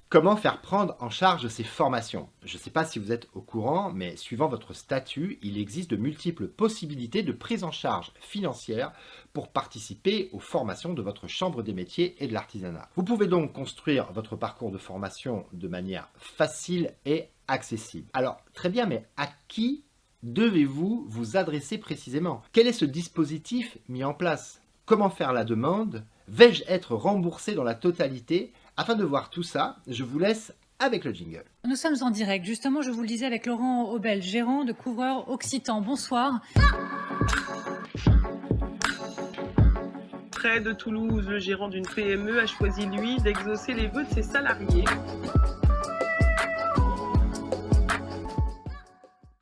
Comment faire prendre en charge ces formations? Je ne sais pas si vous êtes au courant, mais suivant votre statut, il existe de multiples possibilités de prise en charge financière pour participer aux formations de votre chambre des métiers et de l'artisanat. Vous pouvez donc construire votre parcours de formation de manière facile et accessible. Alors, très bien, mais à qui devez-vous vous adresser précisément? Quel est ce dispositif mis en place? Comment faire la demande? Vais-je être remboursé dans la totalité? Afin de voir tout ça, je vous laisse avec le jingle. Nous sommes en direct, justement, je vous le disais, avec Laurent Aubel, gérant de Couvreur Occitan. Bonsoir. Près de Toulouse, le gérant d'une PME a choisi, lui, d'exaucer les vœux de ses salariés.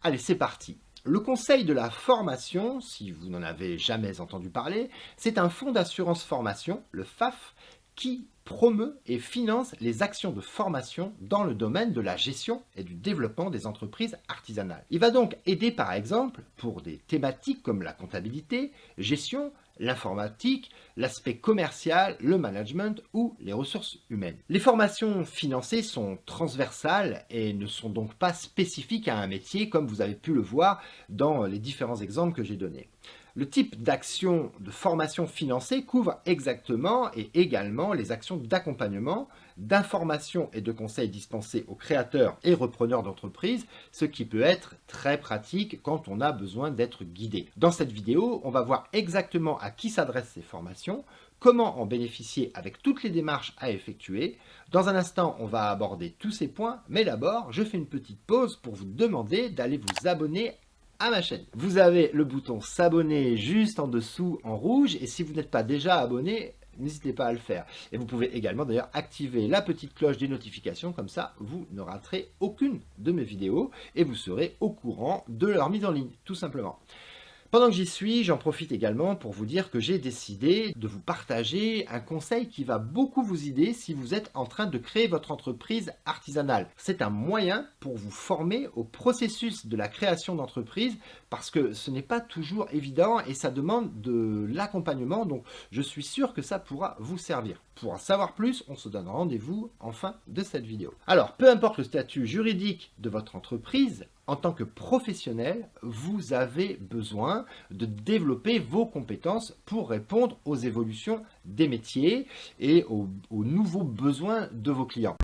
Allez, c'est parti. Le Conseil de la formation, si vous n'en avez jamais entendu parler, c'est un fonds d'assurance formation, le FAF, qui promeut et finance les actions de formation dans le domaine de la gestion et du développement des entreprises artisanales. Il va donc aider par exemple pour des thématiques comme la comptabilité, gestion, l'informatique, l'aspect commercial, le management ou les ressources humaines. Les formations financées sont transversales et ne sont donc pas spécifiques à un métier comme vous avez pu le voir dans les différents exemples que j'ai donnés. Le type d'action de formation financée couvre exactement et également les actions d'accompagnement, d'information et de conseils dispensés aux créateurs et repreneurs d'entreprises, ce qui peut être très pratique quand on a besoin d'être guidé. Dans cette vidéo, on va voir exactement à qui s'adressent ces formations, comment en bénéficier avec toutes les démarches à effectuer. Dans un instant, on va aborder tous ces points, mais d'abord, je fais une petite pause pour vous demander d'aller vous abonner à ma chaîne. Vous avez le bouton s'abonner juste en dessous en rouge et si vous n'êtes pas déjà abonné, n'hésitez pas à le faire. Et vous pouvez également d'ailleurs activer la petite cloche des notifications, comme ça vous ne raterez aucune de mes vidéos et vous serez au courant de leur mise en ligne, tout simplement. Pendant que j'y suis, j'en profite également pour vous dire que j'ai décidé de vous partager un conseil qui va beaucoup vous aider si vous êtes en train de créer votre entreprise artisanale. C'est un moyen pour vous former au processus de la création d'entreprise parce que ce n'est pas toujours évident et ça demande de l'accompagnement, donc je suis sûr que ça pourra vous servir. Pour en savoir plus, on se donne rendez-vous en fin de cette vidéo. Alors, peu importe le statut juridique de votre entreprise, en tant que professionnel, vous avez besoin de développer vos compétences pour répondre aux évolutions des métiers et aux nouveaux besoins de vos clients.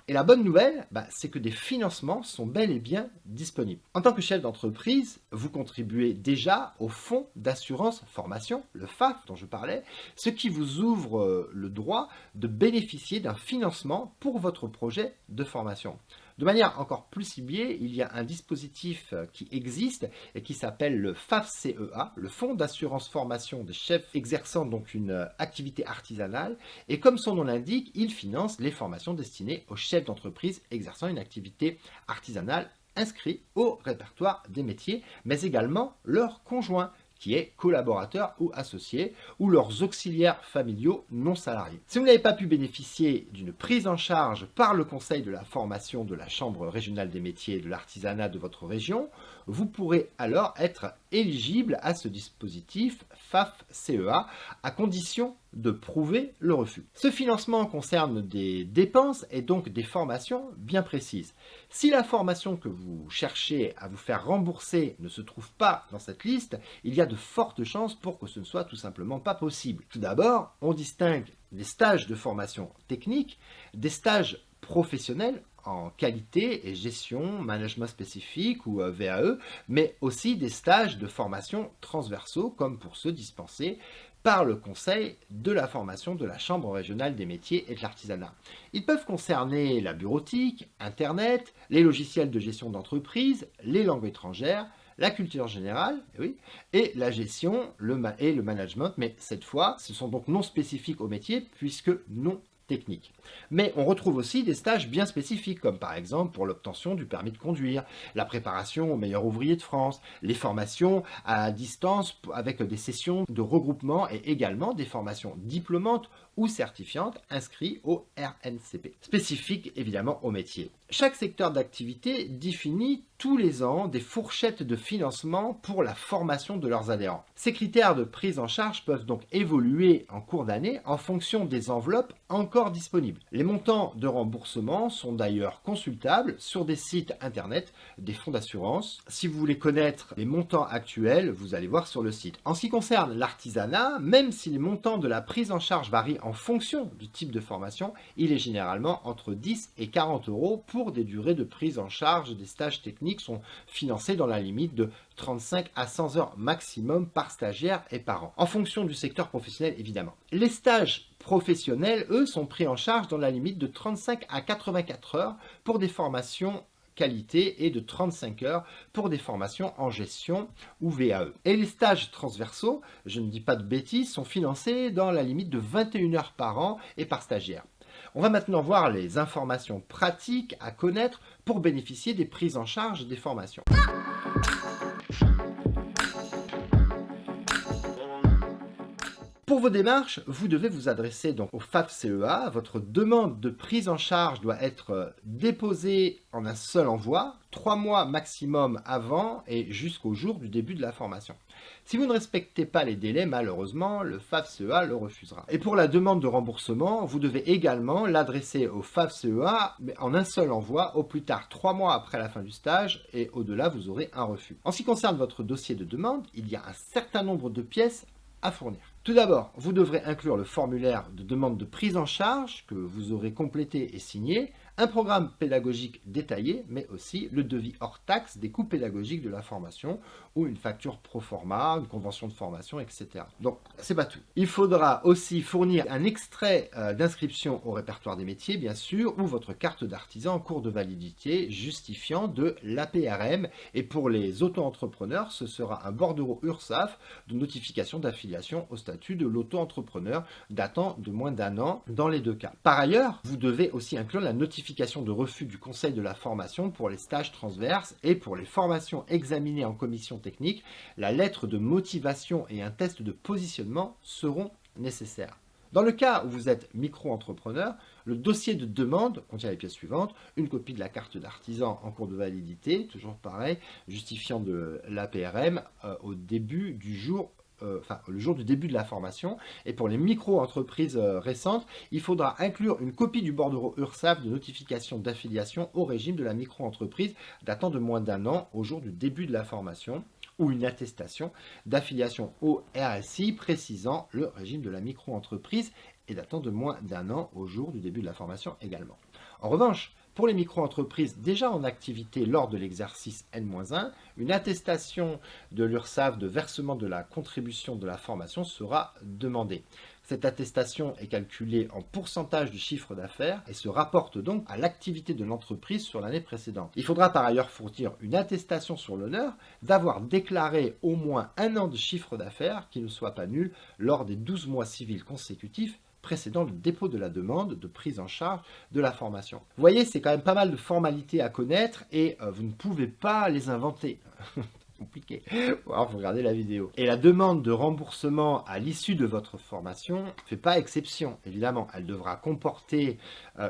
Et la bonne nouvelle, c'est que des financements sont bel et bien disponibles. En tant que chef d'entreprise, vous contribuez déjà au fonds d'assurance formation, le FAF dont je parlais, ce qui vous ouvre le droit de bénéficier d'un financement pour votre projet de formation. De manière encore plus ciblée, il y a un dispositif qui existe et qui s'appelle le FAF-CEA, le Fonds d'assurance formation des chefs exerçant donc une activité artisanale. Et comme son nom l'indique, il finance les formations destinées aux chefs d'entreprise exerçant une activité artisanale inscrits au répertoire des métiers, mais également leurs conjoints, qui est collaborateurs ou associés, ou leurs auxiliaires familiaux non salariés. Si vous n'avez pas pu bénéficier d'une prise en charge par le Conseil de la formation de la Chambre régionale des métiers et de l'artisanat de votre région, vous pourrez alors être éligible à ce dispositif FAF-CEA à condition de prouver le refus. Ce financement concerne des dépenses et donc des formations bien précises. Si la formation que vous cherchez à vous faire rembourser ne se trouve pas dans cette liste, il y a de fortes chances pour que ce ne soit tout simplement pas possible. Tout d'abord, on distingue les stages de formation technique des stages professionnels en qualité et gestion, management spécifique ou VAE, mais aussi des stages de formation transversaux comme pour ceux dispensés par le Conseil de la formation de la Chambre régionale des métiers et de l'artisanat. Ils peuvent concerner la bureautique, Internet, les logiciels de gestion d'entreprise, les langues étrangères, la culture générale, oui, et la gestion et le management, mais cette fois, ce sont donc non spécifiques au métier puisque non techniques. Mais on retrouve aussi des stages bien spécifiques, comme par exemple pour l'obtention du permis de conduire, la préparation au meilleur ouvrier de France, les formations à distance avec des sessions de regroupement et également des formations diplômantes ou certifiantes inscrites au RNCP, spécifiques évidemment au métier. Chaque secteur d'activité définit tous les ans des fourchettes de financement pour la formation de leurs adhérents. Ces critères de prise en charge peuvent donc évoluer en cours d'année en fonction des enveloppes encore disponibles. Les montants de remboursement sont d'ailleurs consultables sur des sites internet des fonds d'assurance. Si vous voulez connaître les montants actuels, vous allez voir sur le site. En ce qui concerne l'artisanat, même si les montants de la prise en charge varient en fonction du type de formation, il est généralement entre 10 et 40 euros pour des durées de prise en charge. Des stages techniques sont financés dans la limite de 35 à 100 heures maximum par stagiaire et par an, en fonction du secteur professionnel évidemment. Les stages professionnels, eux, sont pris en charge dans la limite de 35 à 84 heures pour des formations qualité et de 35 heures pour des formations en gestion ou VAE. Et les stages transversaux, je ne dis pas de bêtises, sont financés dans la limite de 21 heures par an et par stagiaire. On va maintenant voir les informations pratiques à connaître pour bénéficier des prises en charge des formations. Pour vos démarches, vous devez vous adresser donc au FAFCEA. Votre demande de prise en charge doit être déposée en un seul envoi, 3 mois maximum avant et jusqu'au jour du début de la formation. Si vous ne respectez pas les délais, malheureusement, le FAFCEA le refusera. Et pour la demande de remboursement, vous devez également l'adresser au FAFCEA, mais en un seul envoi, au plus tard 3 mois après la fin du stage, et au-delà, vous aurez un refus. En ce qui concerne votre dossier de demande, il y a un certain nombre de pièces à fournir. Tout d'abord, vous devrez inclure le formulaire de demande de prise en charge que vous aurez complété et signé, un programme pédagogique détaillé, mais aussi le devis hors taxe des coûts pédagogiques de la formation ou une facture pro forma, une convention de formation, etc. Donc, c'est pas tout. Il faudra aussi fournir un extrait d'inscription au répertoire des métiers, bien sûr, ou votre carte d'artisan en cours de validité justifiant de l'APRM. Et pour les auto-entrepreneurs, ce sera un bordereau URSSAF de notification d'affiliation au statut de l'auto-entrepreneur datant de moins d'1 an dans les 2 cas. Par ailleurs, vous devez aussi inclure la notification de refus du conseil de la formation pour les stages transverses et pour les formations examinées en commission technique, la lettre de motivation et un test de positionnement seront nécessaires. Dans le cas où vous êtes micro-entrepreneur, le dossier de demande contient les pièces suivantes: une copie de la carte d'artisan en cours de validité, toujours pareil, justifiant de l'APRM au début du jour le jour du début de la formation. Et pour les micro-entreprises récentes, il faudra inclure une copie du bordereau URSSAF de notification d'affiliation au régime de la micro-entreprise datant de moins d'1 an au jour du début de la formation, ou une attestation d'affiliation au RSI précisant le régime de la micro-entreprise et datant de moins d'1 an au jour du début de la formation également. En revanche, pour les micro-entreprises déjà en activité lors de l'exercice N-1, une attestation de l'URSSAF de versement de la contribution de la formation sera demandée. Cette attestation est calculée en pourcentage du chiffre d'affaires et se rapporte donc à l'activité de l'entreprise sur l'année précédente. Il faudra par ailleurs fournir une attestation sur l'honneur d'avoir déclaré au moins 1 an de chiffre d'affaires qui ne soit pas nul lors des 12 mois civils consécutifs précédant le dépôt de la demande de prise en charge de la formation. Vous voyez, c'est quand même pas mal de formalités à connaître et vous ne pouvez pas les inventer. Compliqué. Alors, vous regardez la vidéo. Et la demande de remboursement à l'issue de votre formation ne fait pas exception. Évidemment, elle devra comporter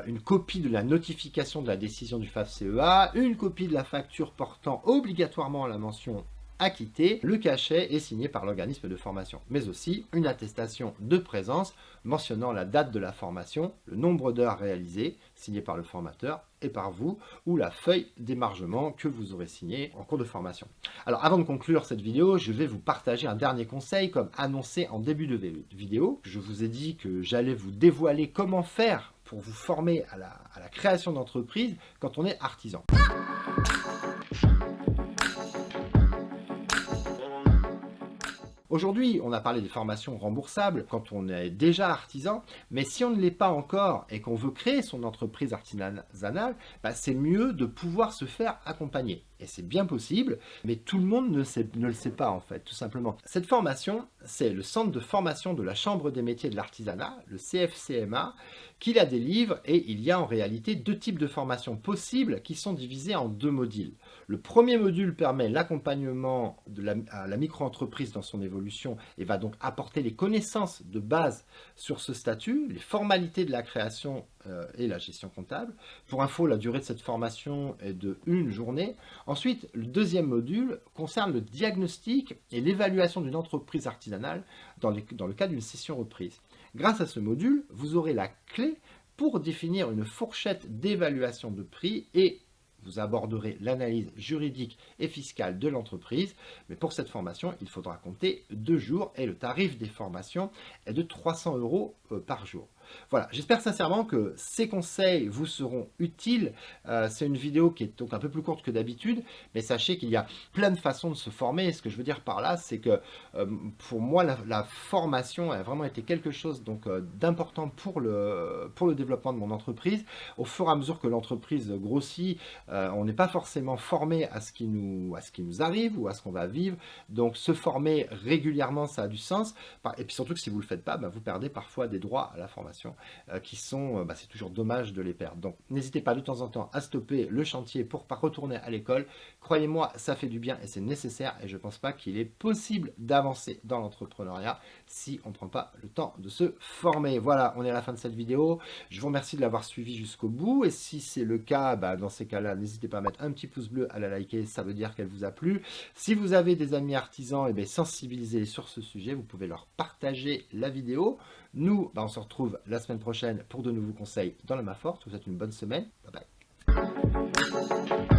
une copie de la notification de la décision du FAFCEA, une copie de la facture portant obligatoirement la mention acquitté, le cachet est signé par l'organisme de formation, mais aussi une attestation de présence mentionnant la date de la formation, le nombre d'heures réalisées, signé par le formateur et par vous, ou la feuille d'émargement que vous aurez signée en cours de formation. Alors avant de conclure cette vidéo, je vais vous partager un dernier conseil comme annoncé en début de vidéo. Je vous ai dit que j'allais vous dévoiler comment faire pour vous former à la création d'entreprise quand on est artisan. Aujourd'hui, on a parlé des formations remboursables quand on est déjà artisan, mais si on ne l'est pas encore et qu'on veut créer son entreprise artisanale, c'est mieux de pouvoir se faire accompagner. Et c'est bien possible, mais tout le monde ne le sait pas en fait, tout simplement. Cette formation, c'est le Centre de formation de la Chambre des métiers de l'artisanat, le CFCMA, qui la délivre, et il y a en réalité 2 types de formations possibles qui sont divisés en 2 modules. Le premier module permet l'accompagnement à la micro-entreprise dans son évolution et va donc apporter les connaissances de base sur ce statut, les formalités de la création et la gestion comptable. Pour info, la durée de cette formation est de 1 journée. Ensuite, le deuxième module concerne le diagnostic et l'évaluation d'une entreprise artisanale dans le cas d'une session reprise. Grâce à ce module, vous aurez la clé pour définir une fourchette d'évaluation de prix et vous aborderez l'analyse juridique et fiscale de l'entreprise. Mais pour cette formation, il faudra compter 2 jours et le tarif des formations est de 300 € par jour. Voilà, j'espère sincèrement que ces conseils vous seront utiles. C'est une vidéo qui est donc un peu plus courte que d'habitude, mais sachez qu'il y a plein de façons de se former. Et ce que je veux dire par là, c'est que pour moi, la formation a vraiment été quelque chose d'important pour le développement de mon entreprise. Au fur et à mesure que l'entreprise grossit, on n'est pas forcément formé à ce qui nous arrive ou à ce qu'on va vivre. Donc se former régulièrement, ça a du sens. Et puis surtout que si vous ne le faites pas, vous perdez parfois des droits à la formation qui sont, c'est toujours dommage de les perdre. Donc n'hésitez pas de temps en temps à stopper le chantier pour pas retourner à l'école. Croyez-moi, ça fait du bien et c'est nécessaire, et je pense pas qu'il est possible d'avancer dans l'entrepreneuriat si on ne prend pas le temps de se former. Voilà, on est à la fin de cette vidéo. Je vous remercie de l'avoir suivi jusqu'au bout, et si c'est le cas, dans ces cas-là, n'hésitez pas à mettre un petit pouce bleu, à la liker, ça veut dire qu'elle vous a plu. Si vous avez des amis artisans, sensibilisez-les sur ce sujet, vous pouvez leur partager la vidéo. Nous, on se retrouve la semaine prochaine pour de nouveaux conseils dans la main forte. Je vous souhaite une bonne semaine. Bye bye.